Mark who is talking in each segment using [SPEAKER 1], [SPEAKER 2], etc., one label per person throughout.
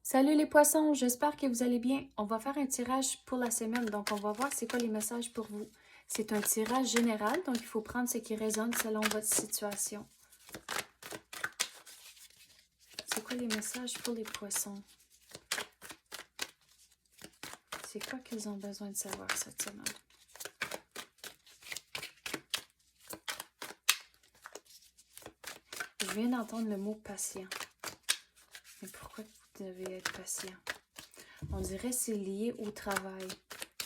[SPEAKER 1] Salut les poissons, j'espère que vous allez bien. On va faire un tirage pour la semaine, donc on va voir c'est quoi les messages pour vous. C'est un tirage général, donc il faut prendre ce qui résonne selon votre situation. C'est quoi les messages pour les poissons? C'est quoi qu'ils ont besoin de savoir cette semaine? Je viens d'entendre le mot patient. Mais pourquoi vous devez être patient? On dirait que c'est lié au travail,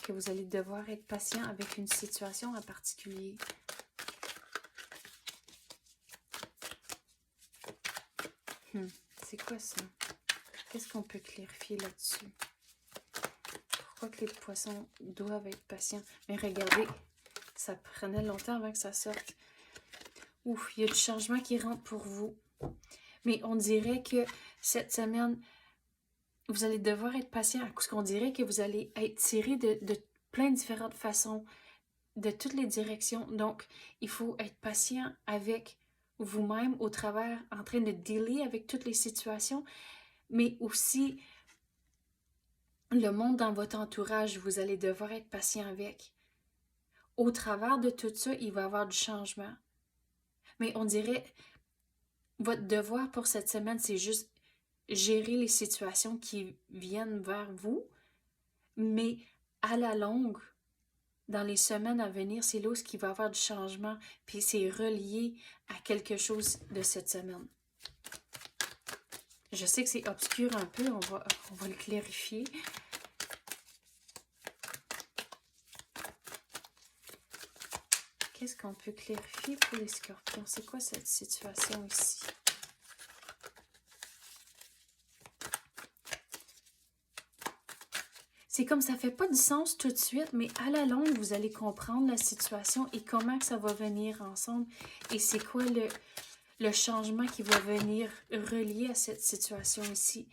[SPEAKER 1] que vous allez devoir être patient avec une situation en particulier. C'est quoi ça? Qu'est-ce qu'on peut clarifier là-dessus? Pourquoi que les poissons doivent être patients? Mais regardez, ça prenait longtemps avant que ça sorte. Ouf, il y a du changement qui rentre pour vous. Mais on dirait que cette semaine, vous allez devoir être patient parce qu'on dirait que vous allez être tiré de plein de différentes façons, de toutes les directions. Donc, il faut être patient avec vous-même au travers, en train de dealer avec toutes les situations, mais aussi le monde dans votre entourage, vous allez devoir être patient avec. Au travers de tout ça, il va y avoir du changement. Mais on dirait, votre devoir pour cette semaine, c'est juste gérer les situations qui viennent vers vous, mais à la longue, dans les semaines à venir, c'est là où il va y avoir du changement, puis c'est relié à quelque chose de cette semaine. Je sais que c'est obscur un peu, on va le clarifier. Qu'est-ce qu'on peut clarifier pour les scorpions? C'est quoi cette situation ici? C'est comme ça fait pas du sens tout de suite, mais à la longue, vous allez comprendre la situation et comment que ça va venir ensemble. Et c'est quoi le changement qui va venir relié à cette situation ici.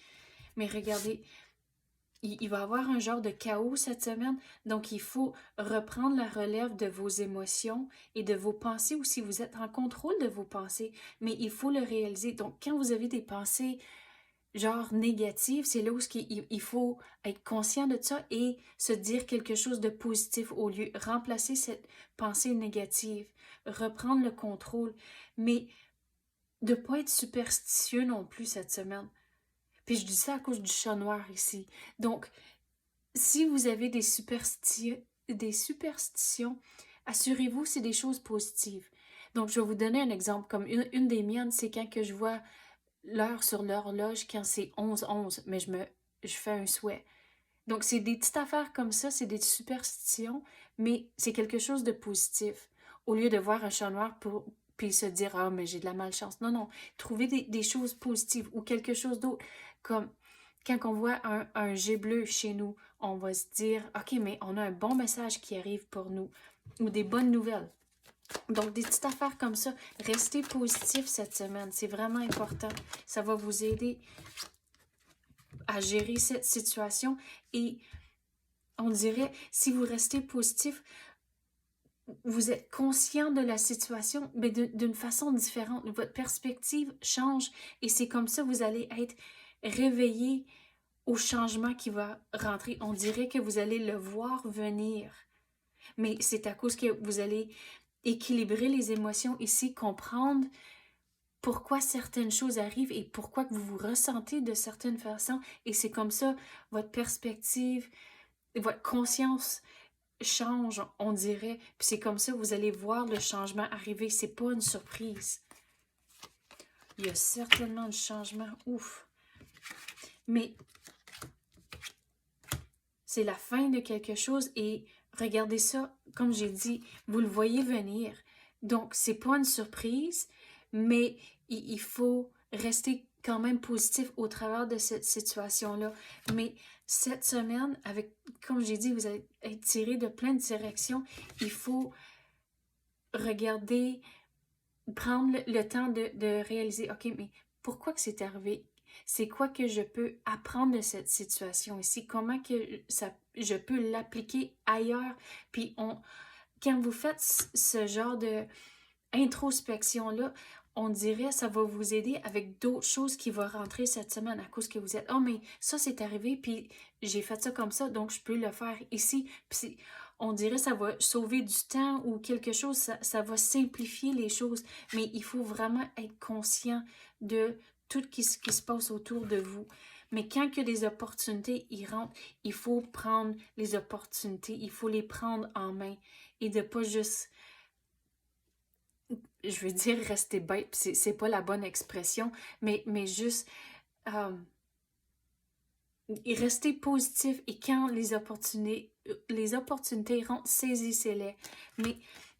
[SPEAKER 1] Mais regardez, il va y avoir un genre de chaos cette semaine, donc il faut reprendre la relève de vos émotions et de vos pensées aussi. Vous êtes en contrôle de vos pensées, mais il faut le réaliser. Donc, quand vous avez des pensées genre négatives, c'est là où il faut être conscient de ça et se dire quelque chose de positif au lieu. Remplacer cette pensée négative, reprendre le contrôle, mais de ne pas être superstitieux non plus cette semaine. Puis je dis ça à cause du chat noir ici. Donc, si vous avez des superstitions, assurez-vous que c'est des choses positives. Donc, je vais vous donner un exemple. Comme une des miennes, c'est quand que je vois l'heure sur l'horloge quand c'est 11h11, mais je fais un souhait. Donc, c'est des petites affaires comme ça, c'est des superstitions, mais c'est quelque chose de positif. Au lieu de voir un chat noir puis se dire, ah, mais j'ai de la malchance. Non, non. Trouvez des choses positives ou quelque chose d'autre. Comme quand on voit un jet bleu chez nous, on va se dire, OK, mais on a un bon message qui arrive pour nous ou des bonnes nouvelles. Donc, des petites affaires comme ça. Restez positif cette semaine. C'est vraiment important. Ça va vous aider à gérer cette situation et on dirait, si vous restez positif, vous êtes conscient de la situation, mais d'une façon différente. Votre perspective change et c'est comme ça que vous allez être réveillé au changement qui va rentrer. On dirait que vous allez le voir venir, mais c'est à cause que vous allez équilibrer les émotions ici, comprendre pourquoi certaines choses arrivent et pourquoi que vous vous ressentez de certaines façons. Et c'est comme ça, votre perspective, votre conscience change, on dirait. Puis c'est comme ça que vous allez voir le changement arriver. C'est pas une surprise. Il y a certainement du changement. Ouf. Mais c'est la fin de quelque chose et regardez ça, comme j'ai dit, vous le voyez venir. Donc, c'est pas une surprise, mais il faut rester quand même positif au travers de cette situation-là. Mais cette semaine, avec, comme j'ai dit, vous allez être tiré de plein de directions. Il faut regarder, prendre le temps de réaliser, OK, mais pourquoi que c'est arrivé? C'est quoi que je peux apprendre de cette situation ici? Comment que je peux l'appliquer ailleurs? Puis quand vous faites ce genre de introspection-là, on dirait ça va vous aider avec d'autres choses qui vont rentrer cette semaine à cause que vous êtes, oh mais ça c'est arrivé, puis j'ai fait ça comme ça, donc je peux le faire ici. Puis on dirait ça va sauver du temps ou quelque chose, ça va simplifier les choses, mais il faut vraiment être conscient de tout ce qui se passe autour de vous. Mais quand que les opportunités y rentrent, il faut prendre les opportunités, il faut les prendre en main et de pas juste, je veux dire, rester bête, c'est pas la bonne expression, mais juste rester positif et quand les opportunités rentrent, saisissez-les. Mais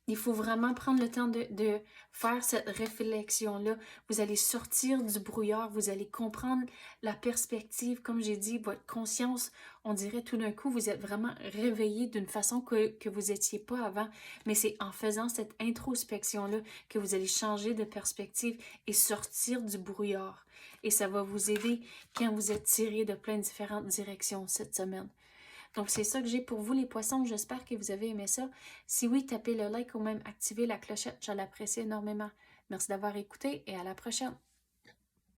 [SPEAKER 1] il faut vraiment prendre le temps de faire cette réflexion-là. Vous allez sortir du brouillard, vous allez comprendre la perspective. Comme j'ai dit, votre conscience, on dirait tout d'un coup, vous êtes vraiment réveillé d'une façon que vous n'étiez pas avant. Mais c'est en faisant cette introspection-là que vous allez changer de perspective et sortir du brouillard. Et ça va vous aider quand vous êtes tiré de plein de différentes directions cette semaine. Donc, c'est ça que j'ai pour vous, les poissons. J'espère que vous avez aimé ça. Si oui, tapez le like ou même activez la clochette. Je l'apprécie énormément. Merci d'avoir écouté et à la prochaine.